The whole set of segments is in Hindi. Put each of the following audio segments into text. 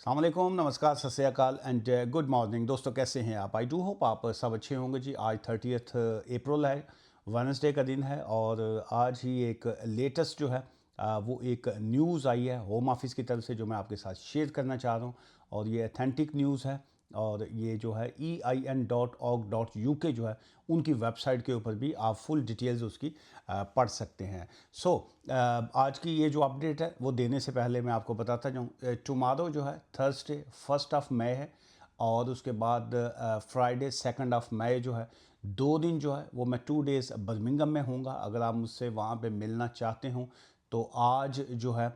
अस्सलाम वालेकुम, नमस्कार, सत श्री अकाल एंड गुड मॉर्निंग। दोस्तों कैसे हैं आप? आई डू होप आप सब अच्छे होंगे जी। आज 30th अप्रैल है, वेडनेसडे का दिन है और आज ही एक लेटेस्ट जो है वो एक न्यूज़ आई है होम ऑफिस की तरफ से जो मैं आपके साथ शेयर करना चाह रहा हूँ। और ये अथेंटिक न्यूज़ है और ये जो है ein.org.uk जो है उनकी वेबसाइट के ऊपर भी आप फुल डिटेल्स उसकी पढ़ सकते हैं। सो आज की ये जो अपडेट है वो देने से पहले मैं आपको बताता जाऊँ, टुमारो जो है थर्सडे 1 मई है और उसके बाद फ्राइडे 2 जो है 2 दिन जो है वो मैं 2 डेज़ बर्मिंघम में हूँगा। अगर आप मुझसे वहाँ पे मिलना चाहते हो तो आज जो है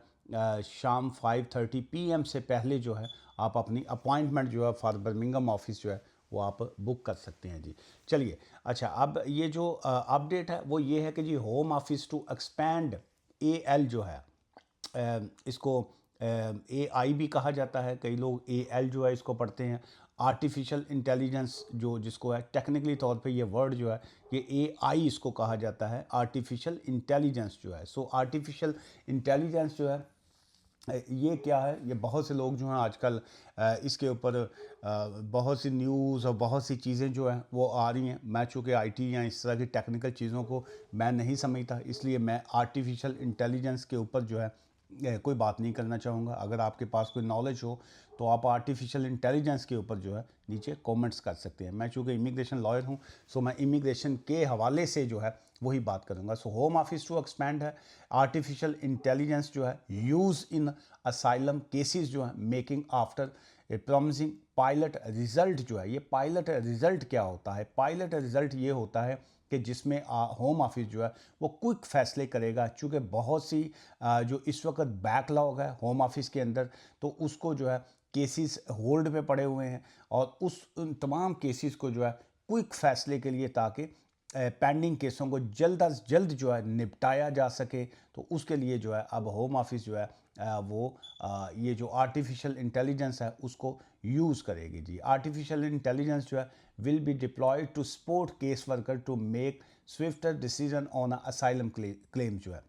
शाम 5:30 PM से पहले जो है आप अपनी अपॉइंटमेंट जो है फॉर बर्मिंघम ऑफिस जो है वो आप बुक कर सकते हैं जी। चलिए, अच्छा, अब ये जो अपडेट है वो ये है कि जी home office to expand L जो है, इसको AI भी कहा जाता है, कई लोग AL जो है इसको पढ़ते हैं। आर्टिफिशियल इंटेलिजेंस जो जिसको है टेक्निकली तौर पे ये वर्ड जो है ये AI इसको कहा जाता है, आर्टिफिशियल इंटेलिजेंस जो है। सो आर्टिफिशियल इंटेलिजेंस जो है ये क्या है, ये बहुत से लोग जो हैं आजकल इसके ऊपर बहुत सी न्यूज़ और बहुत सी चीज़ें जो हैं वो आ रही हैं। मैं चूँकि IT या इस तरह की टेक्निकल चीज़ों को मैं नहीं समझता, इसलिए मैं आर्टिफिशियल इंटेलिजेंस के ऊपर जो है कोई बात नहीं करना चाहूँगा। अगर आपके पास कोई नॉलेज हो तो आप आर्टिफिशियल इंटेलिजेंस के ऊपर जो है नीचे कमेंट्स कर सकते हैं। मैं चूँकि इमिग्रेशन लॉयर हूँ, सो मैं इमिग्रेशन के हवाले से जो है वही बात करूँगा। So home office to expand है, आर्टिफिशियल इंटेलिजेंस जो है यूज़ इन असाइलम केसेस जो है making after a promising pilot result जो है। ये पायलट रिजल्ट क्या होता है? पायलट रिजल्ट ये होता है कि जिसमें होम ऑफिस जो है वो क्विक फैसले करेगा। चूँकि बहुत सी जो इस वक्त बैकलॉग है होम ऑफिस के अंदर, तो उसको जो है केसेस होल्ड पे पड़े हुए हैं और उन तमाम केसेस को जो है क्विक फैसले के लिए, ताकि पेंडिंग केसों को जल्द अज जल्द जो है निपटाया जा सके, तो उसके लिए जो है अब होम ऑफिस जो है ये जो आर्टिफिशियल इंटेलिजेंस है उसको यूज़ करेगी जी। आर्टिफिशियल इंटेलिजेंस जो है will be deployed to support case worker to make swifter decision on asylum claim जो है।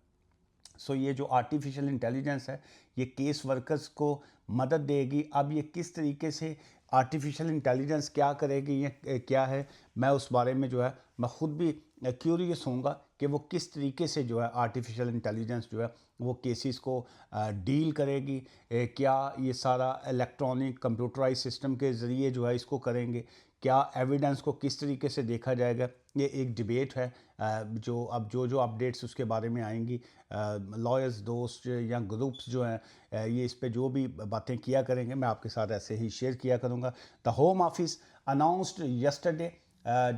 सो ये जो आर्टिफिशियल इंटेलिजेंस है ये केस वर्कर्स को मदद देगी। अब ये किस तरीके से आर्टिफिशियल इंटेलिजेंस क्या करेगी, ये क्या है, मैं उस बारे में जो है मैं ख़ुद भी क्यूरियस होऊंगा कि वो किस तरीके से जो है आर्टिफिशियल इंटेलिजेंस जो है वो केसेस को डील करेगी। क्या ये सारा इलेक्ट्रॉनिक कंप्यूटराइज सिस्टम के ज़रिए जो है इसको करेंगे, क्या एविडेंस को किस तरीके से देखा जाएगा, ये एक डिबेट है। जो अब जो अपडेट्स उसके बारे में आएंगी, लॉयर्स दोस्त या ग्रुप्स जो हैं ये इस पे जो भी बातें किया करेंगे मैं आपके साथ ऐसे ही शेयर किया करूँगा। The home office announced yesterday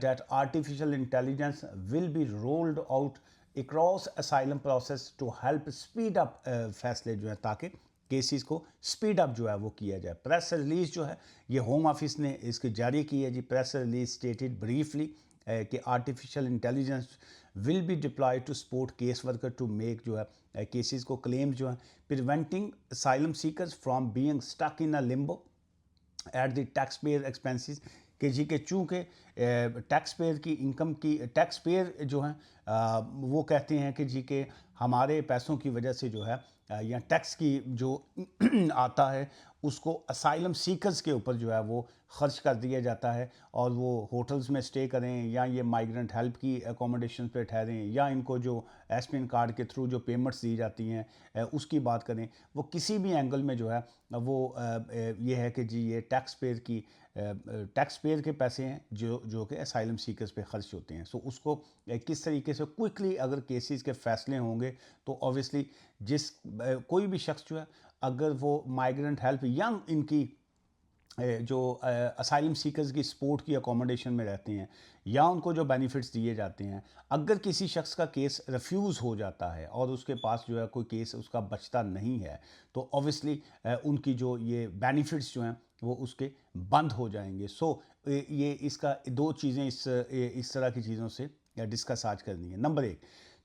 that artificial intelligence will be rolled out across asylum process to help speed up फैसले जो है, ताकि केसेस को स्पीड अप जो है वो किया जाए। प्रेस रिलीज जो है ये होम ऑफिस ने इसकी जारी की है जी। प्रेस रिलीज स्टेटेड ब्रीफली कि artificial intelligence will be deployed to support case worker to make जो है केसेस को क्लेम जो है preventing asylum seekers from being stuck in a limbo at the tax payer expenses. कि जी के चूँकि टैक्स पेयर की इनकम की टैक्स पेयर जो हैं वो कहते हैं कि जी के हमारे पैसों की वजह से जो है या टैक्स की जो आता है उसको असाइलम सीकर्स के ऊपर जो है वो ख़र्च कर दिया जाता है, और वो होटल्स में स्टे करें या ये माइग्रेंट हेल्प की एकोमोडेशन पे ठहरें या इनको जो एसपिन कार्ड के थ्रू जो पेमेंट्स दी जाती हैं उसकी बात करें, वो किसी भी एंगल में जो है वो ये है कि जी ये टैक्स पेयर के पैसे हैं जो कि असाइलम सीकर्स पे खर्च होते हैं। सो उसको किस तरीके से क्विकली अगर केसेस के फैसले होंगे तो ऑब्वियसली कोई भी शख्स जो है अगर वो माइग्रेंट हेल्प या इनकी जो असाइलम सीकर्स की सपोर्ट की अकोमोडेशन में रहते हैं या उनको जो बेनिफिट्स दिए जाते हैं, अगर किसी शख्स का केस रिफ्यूज़ हो जाता है और उसके पास जो है कोई केस उसका बचता नहीं है, तो ऑब्वियसली उनकी जो ये बेनिफिट्स जो हैं वो उसके बंद हो जाएंगे। सो ये इसका दो चीज़ें इस तरह की चीज़ों से डिस्कस आज करनी है। नंबर एक,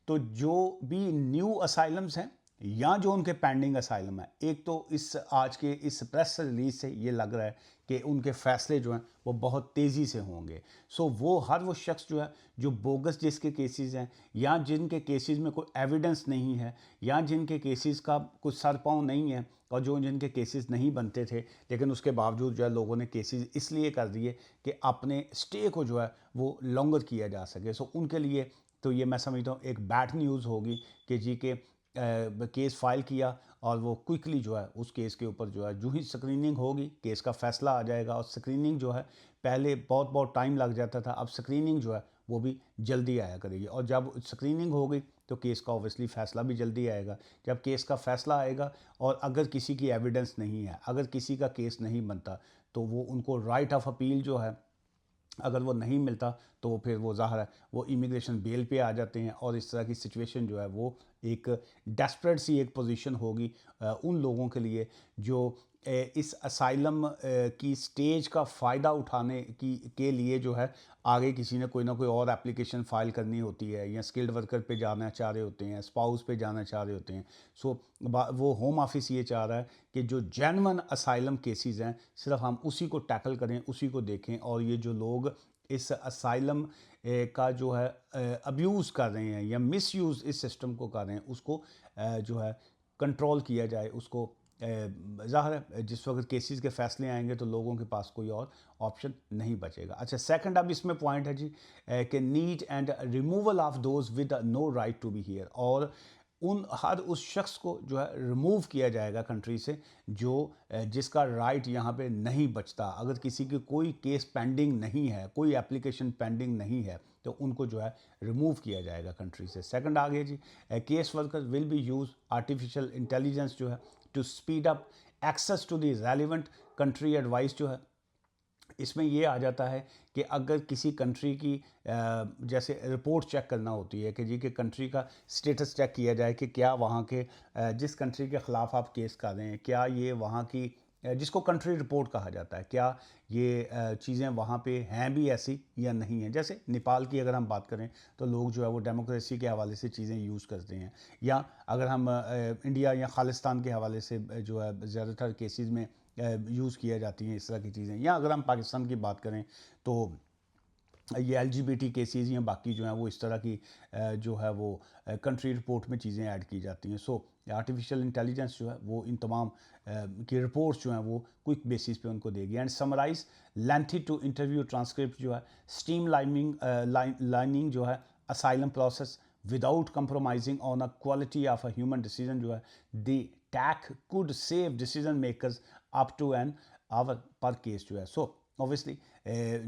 तो जो भी न्यू असाइलम्स हैं या जो उनके पेंडिंग असाइलम है। एक तो इस आज के इस प्रेस रिलीज से ये लग रहा है कि उनके फैसले जो हैं वो बहुत तेज़ी से होंगे। सो वो हर वो शख्स जो है जो बोगस जिसके केसेस हैं या जिनके केसेस में कोई एविडेंस नहीं है या जिनके केसेस का कुछ सर पाँव नहीं है और जो जिनके केसेस नहीं बनते थे, लेकिन उसके बावजूद जो है लोगों ने केसेस इसलिए कर दिए कि अपने स्टे को जो है वो लॉन्गर किया जा सके। सो उनके लिए तो ये मैं समझता हूँ एक बैड न्यूज़ होगी कि जी के केस फाइल किया और वो क्विकली जो है उस केस के ऊपर जो है जो ही स्क्रीनिंग होगी केस का फैसला आ जाएगा। और स्क्रीनिंग जो है पहले बहुत बहुत टाइम लग जाता था, अब स्क्रीनिंग जो है वो भी जल्दी आया करेगी। और जब स्क्रीनिंग होगी तो केस का ऑब्वियसली फ़ैसला भी जल्दी आएगा। जब केस का फ़ैसला आएगा और अगर किसी की एविडेंस नहीं है, अगर किसी का केस नहीं बनता, तो वो उनको राइट ऑफ अपील जो है अगर वो नहीं मिलता तो वो फिर वो ज़ाहिर है वो इमिग्रेशन बेल पे आ जाते हैं। और इस तरह की सिचुएशन जो है वो एक डेस्परेट सी एक पोजीशन होगी उन लोगों के लिए जो इस असाइलम की स्टेज का फ़ायदा उठाने की के लिए जो है आगे किसी ने कोई ना कोई और एप्लीकेशन फ़ाइल करनी होती है या स्किल्ड वर्कर पे जाना चाह रहे होते हैं, स्पाउस पे जाना चाह रहे होते हैं। सो वो होम ऑफिस ये चाह रहा है कि जो जेन्युइन असाइलम केसेस हैं सिर्फ हम उसी को टैकल करें, उसी को देखें। और ये जो लोग इस असाइलम का जो है अब्यूज़ कर रहे हैं या मिसयूज़ इस सिस्टम को कर रहे हैं उसको जो है कंट्रोल किया जाए। उसको ज़ाहिर है जिस वक्त केसेस के फैसले आएंगे तो लोगों के पास कोई और ऑप्शन नहीं बचेगा। अच्छा, सेकंड अब इसमें पॉइंट है जी कि need and removal of those with no right to be here. और उन हर उस शख्स को जो है रिमूव किया जाएगा कंट्री से जो जिसका राइट यहाँ पे नहीं बचता। अगर किसी की कोई केस पेंडिंग नहीं है, कोई एप्लीकेशन पेंडिंग नहीं है, तो उनको जो है रिमूव किया जाएगा कंट्री से। सेकंड आ गया जी case workers will be use artificial intelligence जो है to speed up access to the relevant country advice जो है। इसमें ये आ जाता है कि अगर किसी कंट्री की जैसे रिपोर्ट चेक करना होती है कि जी के कंट्री का स्टेटस चेक किया जाए कि क्या वहाँ के जिस कंट्री के ख़िलाफ़ आप केस कर रहे हैं क्या ये वहाँ की जिसको कंट्री रिपोर्ट कहा जाता है, क्या ये चीज़ें वहाँ पे हैं भी ऐसी या नहीं हैं। जैसे नेपाल की अगर हम बात करें तो लोग जो है वो डेमोक्रेसी के हवाले से चीज़ें यूज़ करते हैं। या अगर हम इंडिया या खालिस्तान के हवाले से जो है ज़्यादातर केसेस में यूज़ किया जाती हैं इस तरह की चीज़ें। या अगर हम पाकिस्तान की बात करें तो ये एलजीबीटी केसेस या बाकी जो हैं वो इस तरह की जो है वो कंट्री रिपोर्ट में चीज़ें ऐड की जाती हैं। सो आर्टिफिशियल इंटेलिजेंस जो है वो इन तमाम की रिपोर्ट्स जो हैं वो क्विक बेसिस पे उनको देगी। And summarise lengthy to interview transcript जो है स्टीम लाइनिंग जो है asylum process without compromising on a quality of a human decision जो है the tech could save decision makers up to an hour per case जो है। सो ऑब्वियसली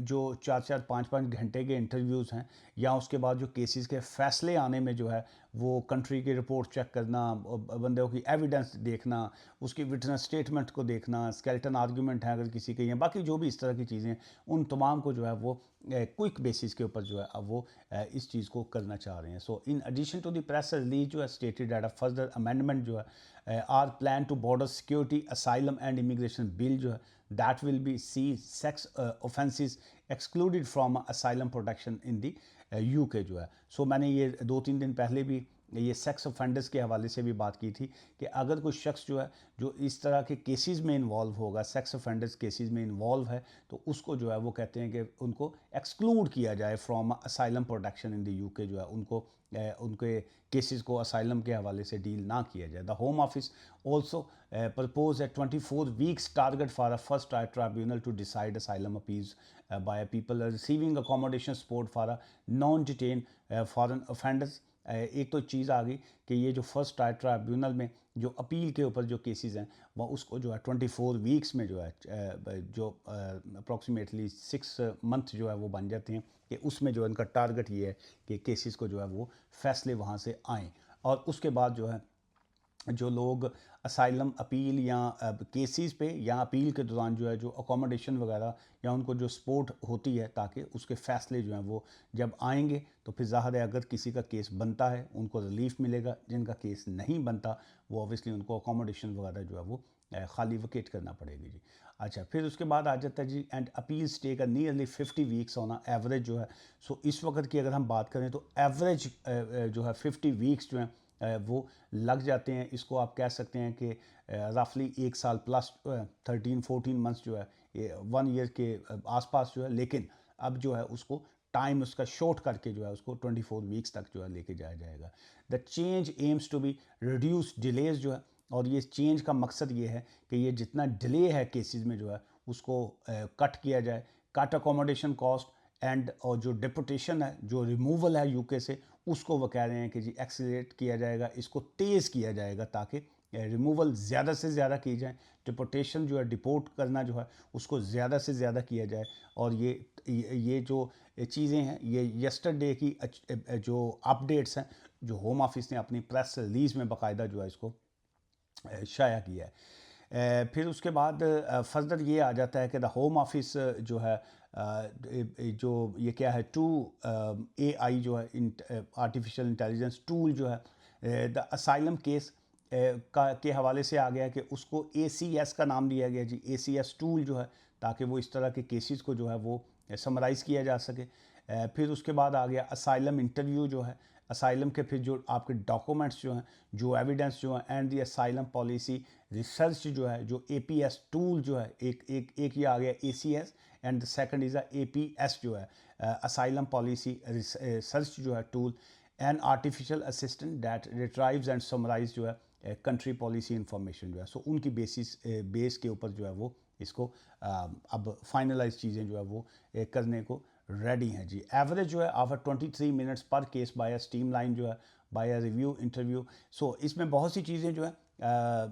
जो 4-4 5-5 घंटे के इंटरव्यूज़ हैं या उसके बाद जो केसेस के फैसले आने में जो है वो कंट्री की रिपोर्ट चेक करना, बंदों की एविडेंस देखना, उसकी विटनेस स्टेटमेंट को देखना, स्केलेटन आर्गूमेंट है अगर किसी के, या बाकी जो भी इस तरह की चीज़ें उन तमाम को जो है वो क्विक बेसिस के ऊपर जो है अब वो इस चीज़ को करना चाह रहे हैं। So in addition to the press release जो है stated at a further amendment जो है are plan to border security asylum and immigration bill जो है that will be see sex offenses excluded from asylum protection in the UK जो है। सो मैंने ये 2-3 दिन पहले भी ये सेक्स ऑफेंडर्स के हवाले से भी बात की थी कि अगर कोई शख्स जो है जो इस तरह के केसेस में इन्वॉल्व होगा, सेक्स ऑफेंडर्स केसेस में इन्वॉल्व है, तो उसको जो है वो कहते हैं कि उनको एक्सक्लूड किया जाए from asylum protection in the UK जो है, उनको उनके केसेस को असाइलम के हवाले से डील ना किया जाए। The home office also propose a 24 weeks target for a first tribunal to decide asylum appeals by people receiving accommodation support for a non-detained foreign offenders। एक तो चीज़ आ गई कि ये जो फर्स्ट ट्राइब्यूनल में जो अपील के ऊपर जो केसेस हैं वह उसको जो है 24 वीक्स में जो है जो अप्रॉक्सीमेटली 6 मंथ जो है वो बन जाते हैं कि उसमें जो है उनका टारगेट ये है कि केसेस को जो है वो फैसले वहाँ से आएँ। और उसके बाद जो है जो लोग असाइलम अपील या केसेस पे या अपील के दौरान जो है जो अकोमोडेशन वगैरह या उनको जो सपोर्ट होती है ताकि उसके फ़ैसले जो हैं वो जब आएंगे तो फिर ज़ाहिर है अगर किसी का केस बनता है उनको रिलीफ मिलेगा, जिनका केस नहीं बनता वो ऑब्वियसली उनको अकोमोडेशन वगैरह जो है वो खाली वकेट करना पड़ेगी जी। अच्छा, फिर उसके बाद आ जाता है जी and appeals take a nearly 50 weeks on average जो है। सो इस वक्त की अगर हम बात करें तो एवरेज जो है 50 वीक्स जो है वो लग जाते हैं। इसको आप कह सकते हैं कि रफली 1 साल प्लस 13-14 मंथ्स जो है, ये 1 ईयर के आसपास जो है, लेकिन अब जो है उसको टाइम उसका शॉर्ट करके जो है उसको 24 वीक्स तक जो है लेके जाया जाएगा। The change aims to be reduce delays जो है, और ये चेंज का मकसद ये है कि ये जितना डिले है केसेस में जो है उसको कट किया जाए। कट अकोमोडेशन कॉस्ट एंड और जो डिपोटेशन है, जो रिमूवल है यूके से, उसको वो कह रहे हैं कि जी एक्सीलरेट किया जाएगा, इसको तेज़ किया जाएगा ताकि रिमूवल ज़्यादा से ज़्यादा की जाए, डिपोटेशन जो है डिपोर्ट करना जो है उसको ज़्यादा से ज़्यादा किया जाए। और ये जो चीज़ें हैं, ये यस्टरडे की जो अपडेट्स हैं जो होम ऑफिस ने अपनी प्रेस रिलीज़ में बाकायदा जो है इसको शाया किया है। फिर उसके बाद फर्दर ये आ जाता है कि द होम ऑफिस जो है जो ये क्या है, टू एआई जो है, आर्टिफिशियल इंटेलिजेंस टूल जो है, द असाइलम केस के हवाले से आ गया कि उसको एसीएस का नाम दिया गया जी, एसीएस टूल जो है, ताकि वो इस तरह के केसेस को जो है वो समराइज़ किया जा सके। फिर उसके बाद आ गया असाइलम इंटरव्यू जो है, असाइलम के फिर जो आपके डॉक्यूमेंट्स जो हैं, जो एविडेंस जो हैं, and the asylum policy research जो है, जो एपीएस टूल जो है, एक ये आ गया ACS, and the second is a APS जो है, असाइलम पॉलिसी रिसर्च जो है tool, and artificial assistant that retrieves and summarise जो है कंट्री पॉलिसी इंफॉर्मेशन जो है। सो उनकी बेस के ऊपर जो है वो इसको अब फाइनलाइज चीज़ें जो है वो करने को रेडी हैं जी। एवरेज जो है आफ्टर 23 मिनट्स पर case by a stream line जो है, बाय अ रिव्यू इंटरव्यू। सो इसमें बहुत सी चीज़ें जो है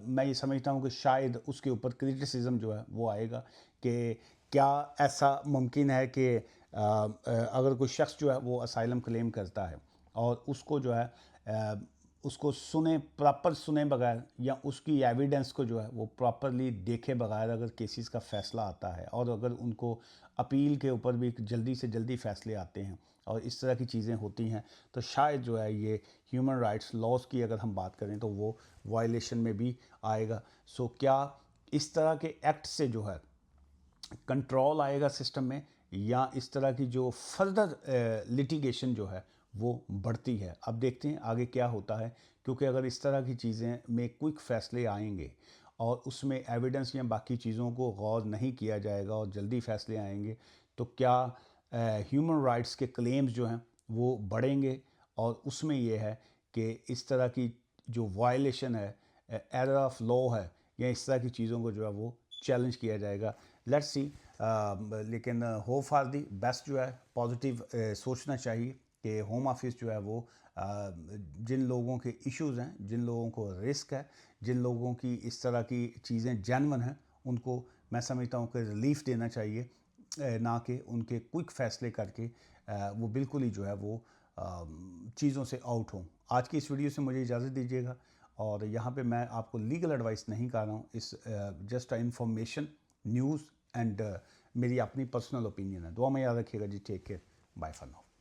मैं ये समझता हूँ कि शायद उसके ऊपर क्रिटिसिज्म जो है वो आएगा कि क्या ऐसा मुमकिन है कि अगर कोई शख्स जो है वो असाइलम क्लेम करता है और उसको जो है उसको प्रॉपर सुने बगैर, या उसकी एविडेंस को जो है वो प्रॉपरली देखे बगैर अगर केसेस का फ़ैसला आता है, और अगर उनको अपील के ऊपर भी जल्दी से जल्दी फ़ैसले आते हैं और इस तरह की चीज़ें होती हैं, तो शायद जो है ये ह्यूमन राइट्स लॉज की अगर हम बात करें तो वो वायलेशन में भी आएगा। सो क्या इस तरह के एक्ट से जो है कंट्रोल आएगा सिस्टम में, या इस तरह की जो फर्दर लिटिगेशन जो है वो बढ़ती है? अब देखते हैं आगे क्या होता है, क्योंकि अगर इस तरह की चीज़ें में क्विक फैसले आएंगे और उसमें एविडेंस या बाकी चीज़ों को गौर नहीं किया जाएगा और जल्दी फैसले आएंगे, तो क्या ह्यूमन राइट्स के क्लेम्स जो हैं वो बढ़ेंगे, और उसमें ये है कि इस तरह की जो वायलेशन है, एरर ऑफ लॉ है, या इस तरह की चीज़ों को जो है वो चैलेंज किया जाएगा। Let's see. लेकिन होप फॉर दी बेस्ट जो है, पॉजिटिव सोचना चाहिए कि होम ऑफिस जो है वो जिन लोगों के इश्यूज़ हैं, जिन लोगों को रिस्क है, जिन लोगों की इस तरह की चीज़ें जेन्युइन हैं, उनको मैं समझता हूँ कि रिलीफ देना चाहिए, ना कि उनके क्विक फैसले करके वो बिल्कुल ही जो है वो चीज़ों से आउट हों। आज की इस वीडियो से मुझे इजाज़त दीजिएगा, और यहाँ पे मैं आपको लीगल एडवाइस नहीं कर रहा हूँ, is just a information, news and मेरी अपनी पर्सनल ओपिनियन है। दुआ में याद रखिएगा जी। Take care, bye for now.